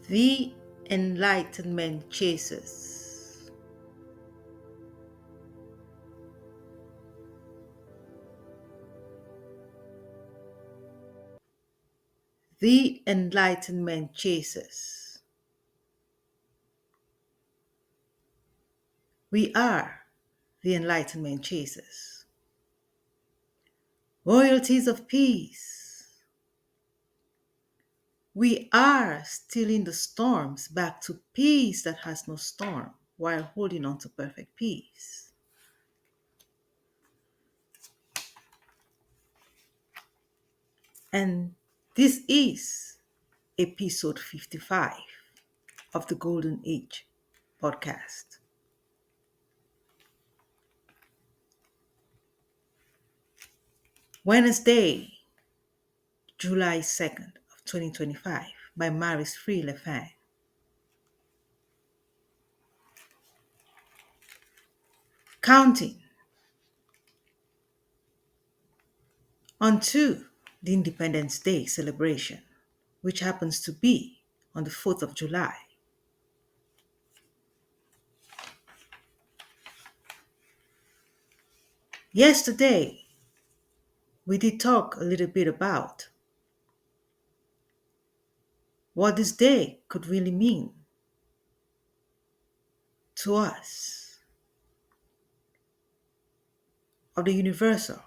The Enlightenment Chasers. The Enlightenment Chasers. We are the Enlightenment Chasers. Royalties of Peace. We are stealing the storms back to peace that has no storm while holding on to perfect peace. And this is episode 55 of the Golden Age podcast. Wednesday, July 2nd of 2025 by Maris Free Lefang. Counting onto the Independence Day celebration, which happens to be on the 4th of July. Yesterday, we did talk a little bit about what this day could really mean to us of the universal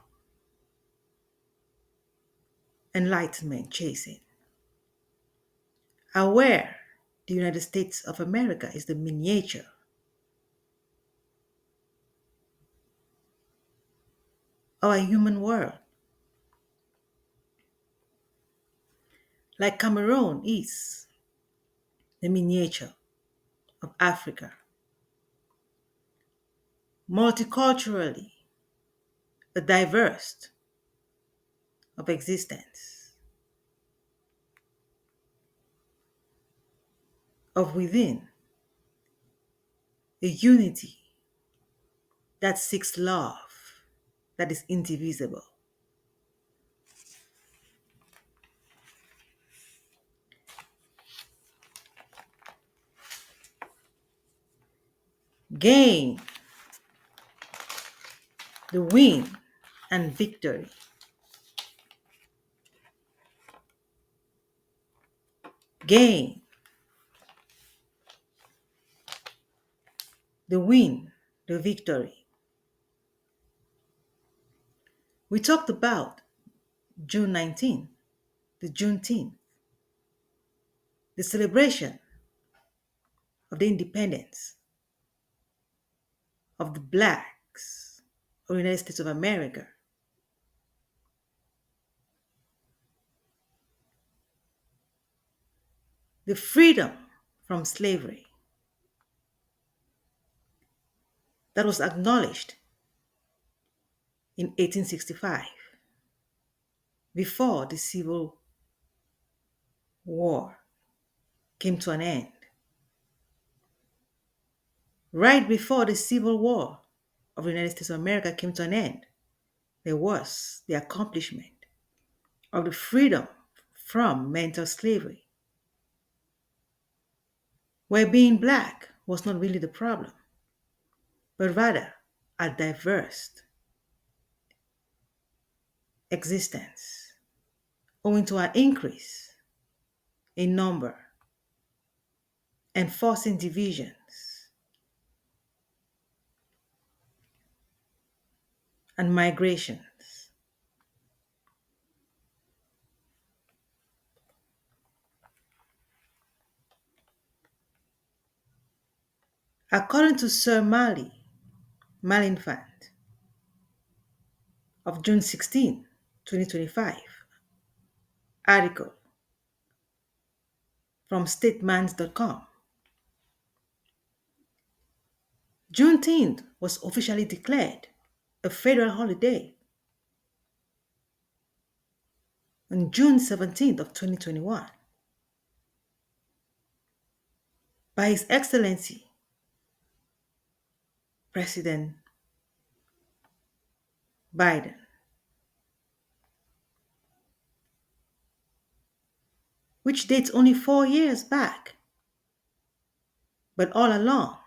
enlightenment chasing. Aware the United States of America is the miniature of a human world, like Cameroon is the miniature of Africa. Multiculturally, a diverse of existence, of within, a unity that seeks love, that is indivisible. Gain the win and victory. Gain the win, the victory. We talked about June 19th, the Juneteenth, the celebration of the independence of the blacks of the United States of America. The freedom from slavery that was acknowledged in 1865 before the Civil War came to an end. Right before the Civil War of the United States of America came to an end, there was the accomplishment of the freedom from mental slavery, where being black was not really the problem, but rather a diverse existence owing to an increase in number and forcing divisions and migrations. According to Sir Marley, Malenfant of June 16, 2025, article from statemans.com, Juneteenth was officially declared a federal holiday on June 17th of 2021 by His Excellency President Biden, which dates only 4 years back But all along,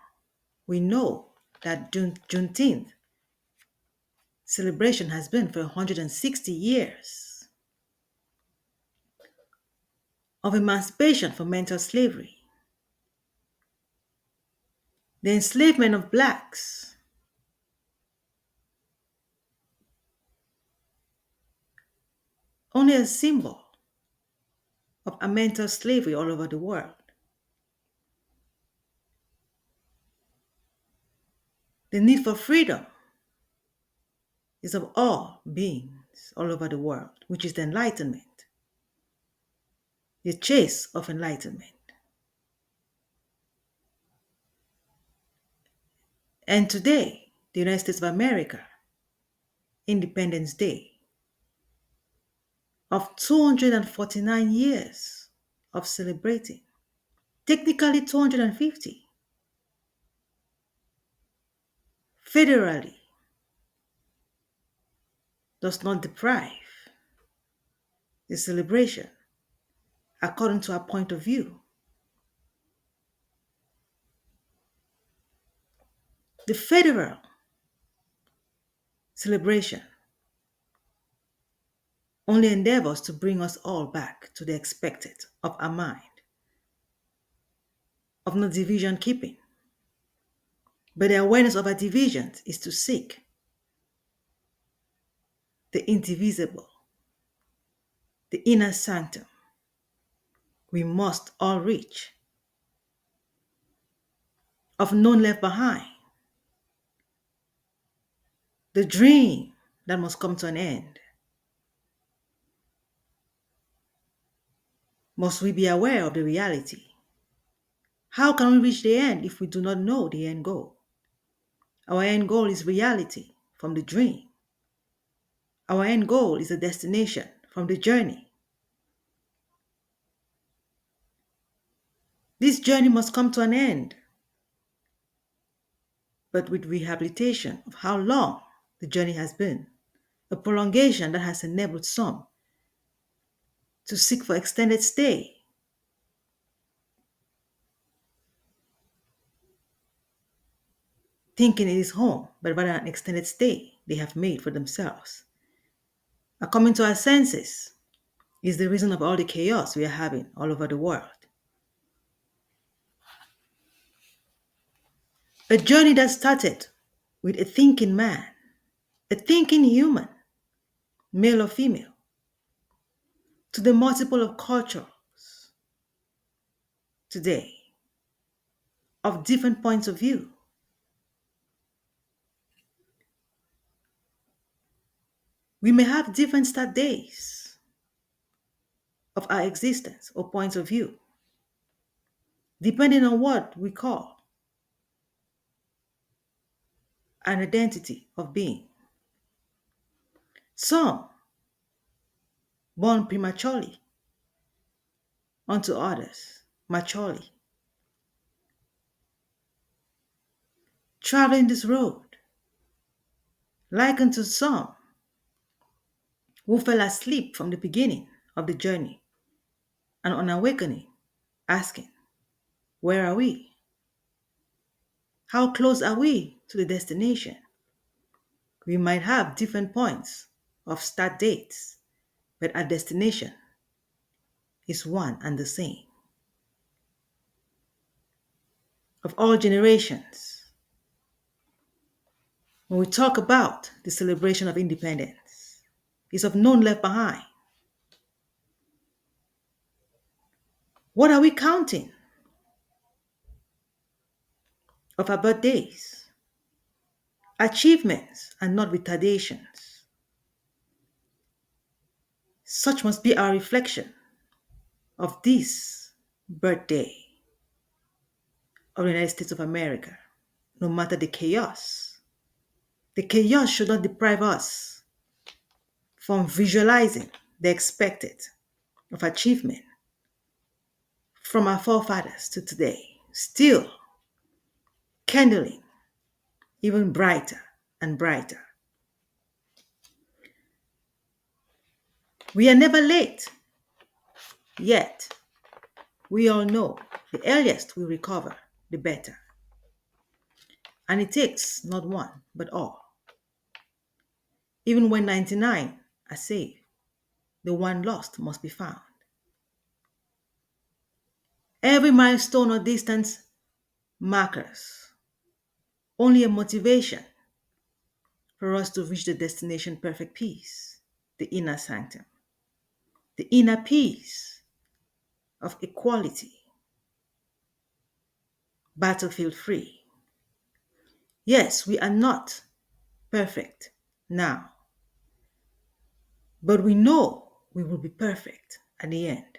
we know that Juneteenth celebration has been for 160 years of emancipation from mental slavery, the enslavement of blacks, only a symbol of a mental slavery all over the world. The need for freedom is of all beings all over the world, which is the enlightenment, the chase of enlightenment. And today, the United States of America, Independence Day, of 249 years of celebrating, technically 250, federally, does not deprive the celebration according to our point of view. The federal celebration only endeavors to bring us all back to the expected of our mind, of no division keeping. But the awareness of our divisions is to seek the indivisible, the inner sanctum. We must all reach of none left behind, the dream that must come to an end. Must we be aware of the reality? How can we reach the end if we do not know the end goal? Our end goal is reality from the dream. Our end goal is a destination from the journey. This journey must come to an end, but with rehabilitation of how long the journey has been, a prolongation that has enabled some to seek for extended stay, thinking it is home, but rather an extended stay they have made for themselves. A coming to our senses is the reason of all the chaos we are having all over the world. A journey that started with a thinking man, a thinking human, male or female, to the multiple of cultures today, of different points of view. We may have different start days of our existence or points of view, depending on what we call an identity of being. Some born prematurely, unto others maturely. Traveling this road, like unto some who fell asleep from the beginning of the journey, and on awakening, asking, where are we? How close are we to the destination? We might have different points of start dates, but our destination is one and the same. Of all generations, when we talk about the celebration of independence, it's of none left behind. What are we counting of our birthdays? Achievements and not retardations. Such must be our reflection of this birthday of the United States of America, no matter the chaos. The chaos should not deprive us from visualizing the expected of achievement from our forefathers to today, still kindling even brighter and brighter. We are never late, yet we all know the earliest we recover the better. And it takes not one, but all. Even when 99 are saved, the one lost must be found. Every milestone or distance markers only a motivation for us to reach the destination perfect peace, the inner sanctum, the inner peace of equality, battlefield free. Yes, we are not perfect now, but we know we will be perfect at the end.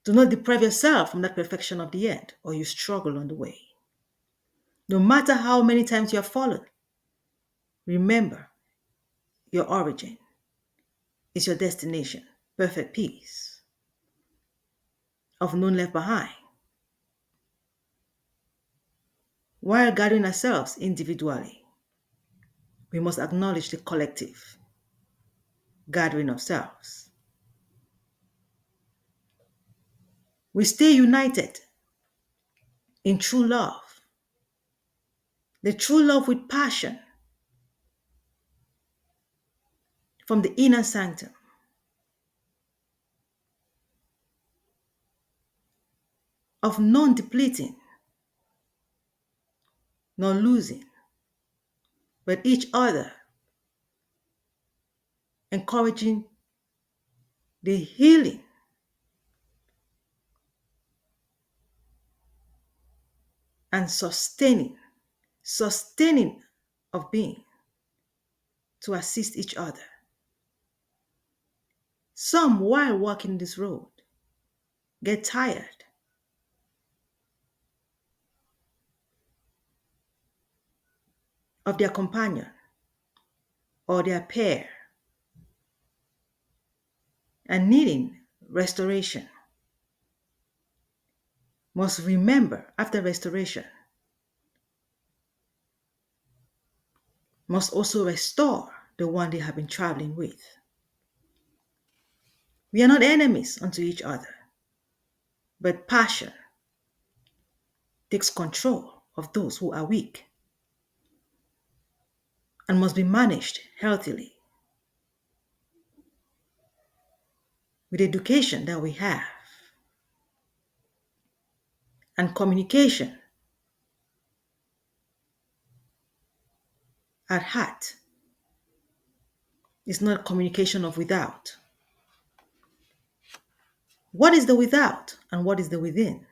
Do not deprive yourself from that perfection of the end, or you struggle on the way. No matter how many times you have fallen, remember your origin is your destination, perfect peace of none left behind. While guarding ourselves individually, we must acknowledge the collective gathering of selves. We stay united in true love, the true love with passion from the inner sanctum of non-depleting nor losing, but each other encouraging the healing and sustaining of being to assist each other. Some, while walking this road, get tired of their companion or their pair and needing restoration. Must remember after restoration, must also restore the one they have been traveling with. We are not enemies unto each other, but passion takes control of those who are weak and must be managed healthily with education that we have and communication at heart is not communication of without. What is the without and what is the within?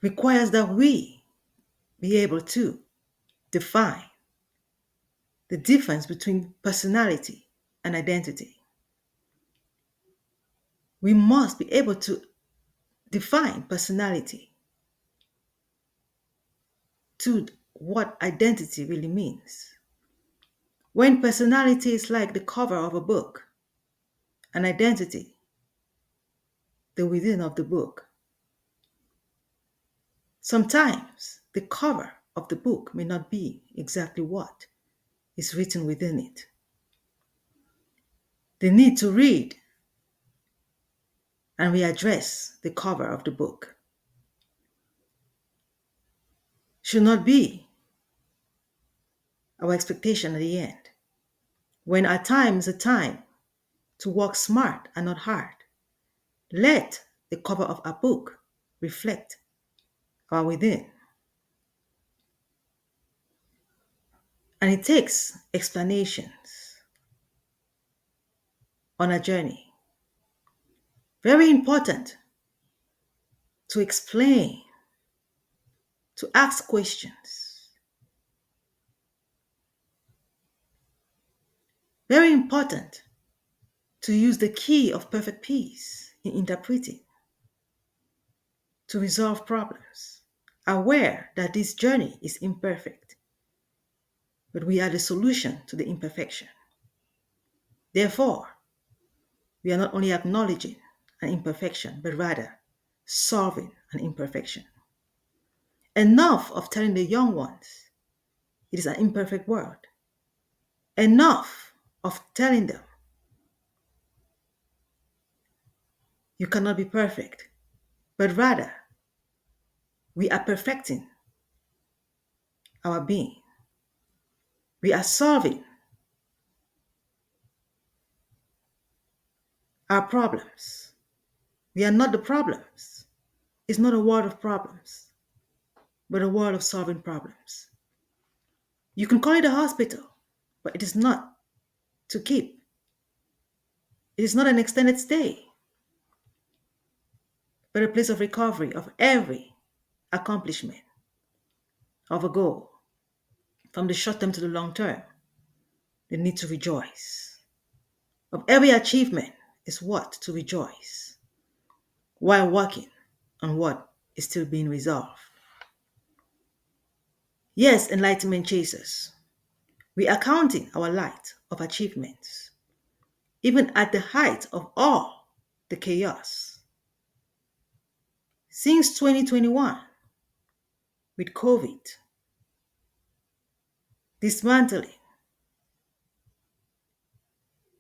Requires that we be able to define the difference between personality and identity. We must be able to define personality to what identity really means. When personality is like the cover of a book, and identity, the within of the book. Sometimes the cover of the book may not be exactly what is written within it. The need to read and readdress the cover of the book should not be our expectation at the end. When our time is a time to work smart and not hard, let the cover of our book reflect our within. And it takes explanations on a journey. Very important to explain, to ask questions. Very important to use the key of perfect peace in interpreting, to resolve problems, aware that this journey is imperfect, but we are the solution to the imperfection. Therefore, we are not only acknowledging an imperfection, but rather solving an imperfection. Enough of telling the young ones it is an imperfect world. Enough of telling them you cannot be perfect. but rather we are perfecting our being. We are solving our problems. We are not the problems. It's not a world of problems, but a world of solving problems. You can call it a hospital, but it is not to keep. It is not an extended stay, but a place of recovery of every accomplishment of a goal, from the short term to the long term. The need to rejoice. Of every achievement is what to rejoice while working on what is still being resolved. Yes, enlightenment chasers, we are counting our light of achievements, even at the height of all the chaos. Since 2021, with COVID, dismantling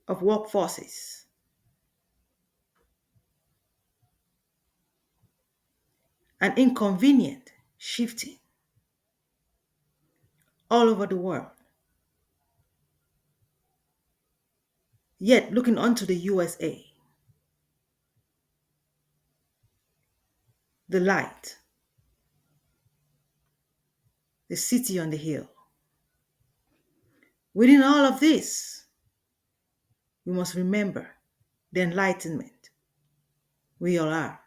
of workforces, and inconvenient shifting all over the world. Yet, looking onto the USA, the light, the city on the hill. Within all of this, we must remember the enlightenment we all are.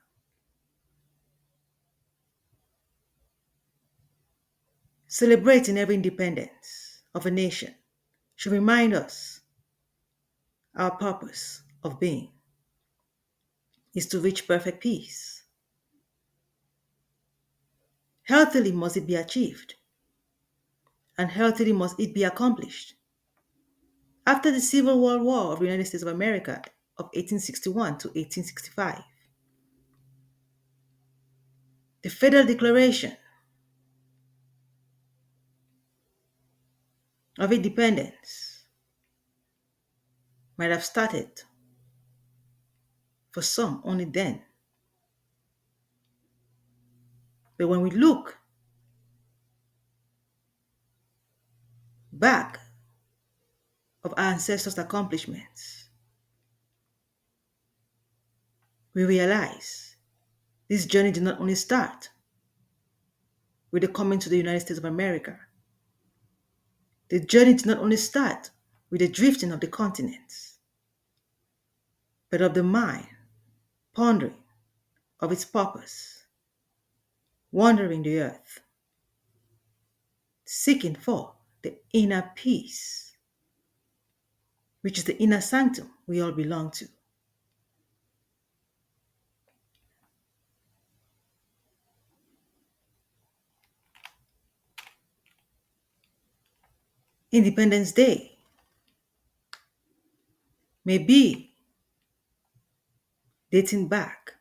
Celebrating every independence of a nation should remind us our purpose of being is to reach perfect peace. Healthily must it be achieved, and healthily must it be accomplished. After the Civil World War of the United States of America of 1861 to 1865, the Federal Declaration of Independence might have started for some only then. But when we look back of our ancestors' accomplishments, we realize this journey did not only start with the coming to the United States of America. The journey did not only start with the drifting of the continents, but of the mind pondering of its purpose, wandering the earth, seeking for the inner peace, which is the inner sanctum we all belong to. Independence Day may be dating back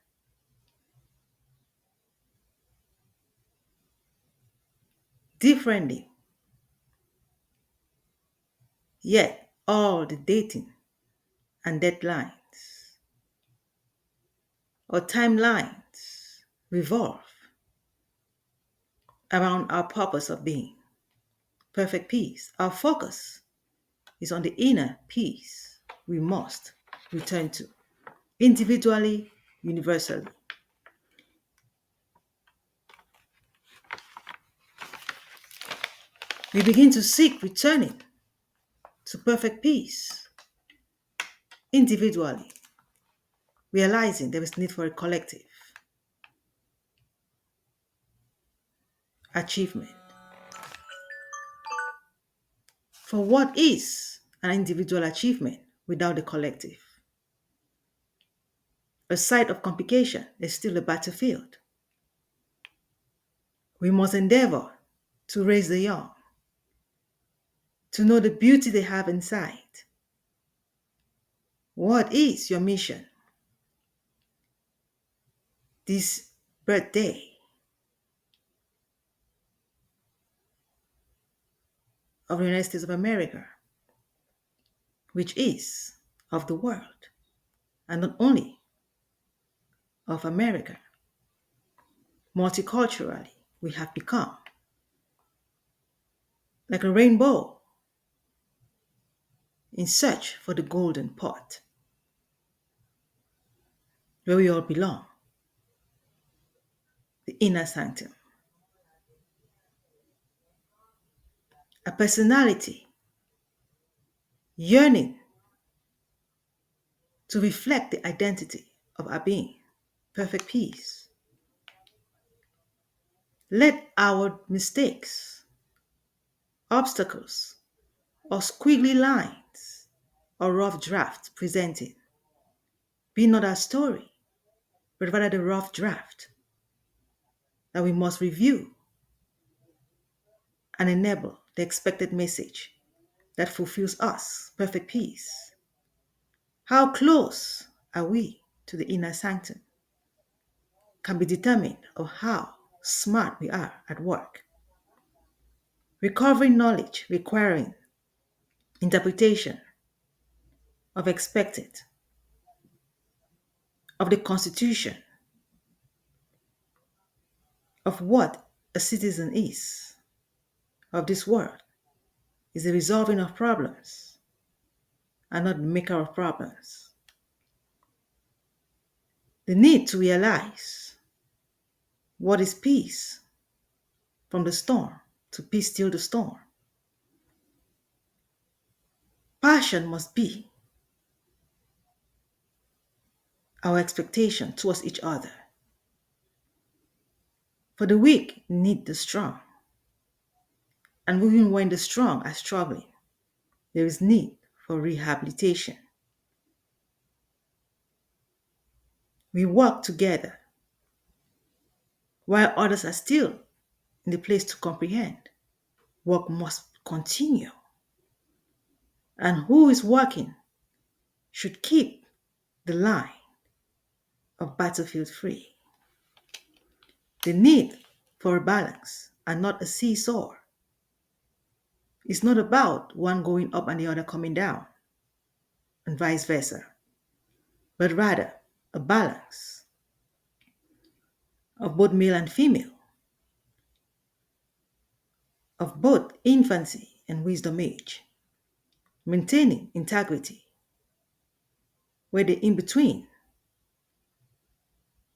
differently, yet all the dating and deadlines or timelines revolve around our purpose of being perfect peace. Our focus is on the inner peace we must return to, individually, universally. We begin to seek returning to perfect peace individually, realizing there is need for a collective achievement. For what is an individual achievement without the collective? A site of complication is still a battlefield. We must endeavor to raise the young, to know the beauty they have inside. What is your mission this birthday of the United States of America, which is of the world, and not only of America, Multiculturally, we have become like a rainbow in search for the golden pot where we all belong, the inner sanctum. A personality yearning to reflect the identity of our being, perfect peace. Let our mistakes, obstacles, or squiggly lines or rough drafts presented be not our story, but rather the rough draft that we must review and enable the expected message that fulfills us, perfect peace. How close are we to the inner sanctum can be determined of how smart we are at work. Recovering knowledge requiring interpretation of expected of the constitution of what a citizen is of this world is the resolving of problems and not the maker of problems. The need to realize what is peace from the storm to peace still the storm. Passion must be our expectation towards each other. For the weak need the strong. And even when the strong are struggling, there is need for rehabilitation. We work together while others are still in the place to comprehend. Work must continue. And who is working should keep the line of battlefield free. The need for a balance and not a seesaw is not about one going up and the other coming down, and vice versa, but rather a balance of both male and female, of both infancy and wisdom age, maintaining integrity, where the in-between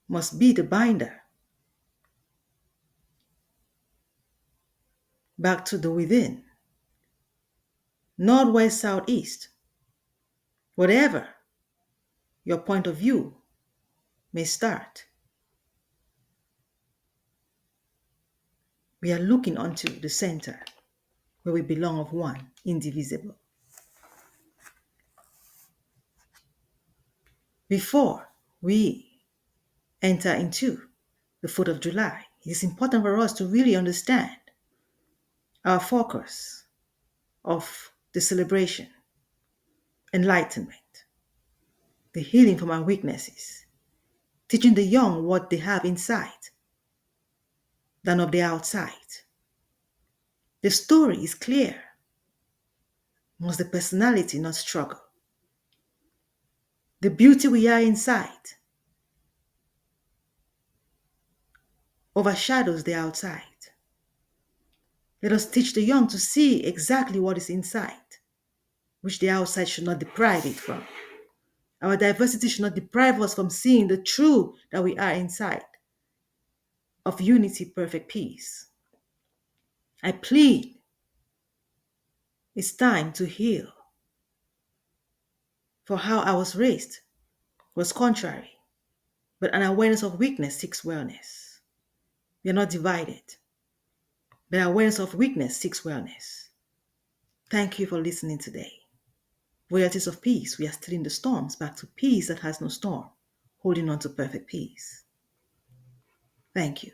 must be the binder back to the within, north, west, south, east, whatever your point of view may start. We are looking onto the center where we belong of one, indivisible. Before we enter into the 4th of July, it is important for us to really understand our focus of the celebration, enlightenment, the healing from our weaknesses, teaching the young what they have inside than of the outside. The story is clear. Must the personality not struggle? The beauty we are inside overshadows the outside. Let us teach the young to see exactly what is inside, which the outside should not deprive it from. Our diversity should not deprive us from seeing the true that we are inside of unity, perfect peace. I plead, it's time to heal. For how I was raised was contrary, but an awareness of weakness seeks wellness. We are not divided, but awareness of weakness seeks wellness. Thank you for listening today. Royalties of Peace, we are stealing the storms back to peace that has no storm, holding on to perfect peace. Thank you.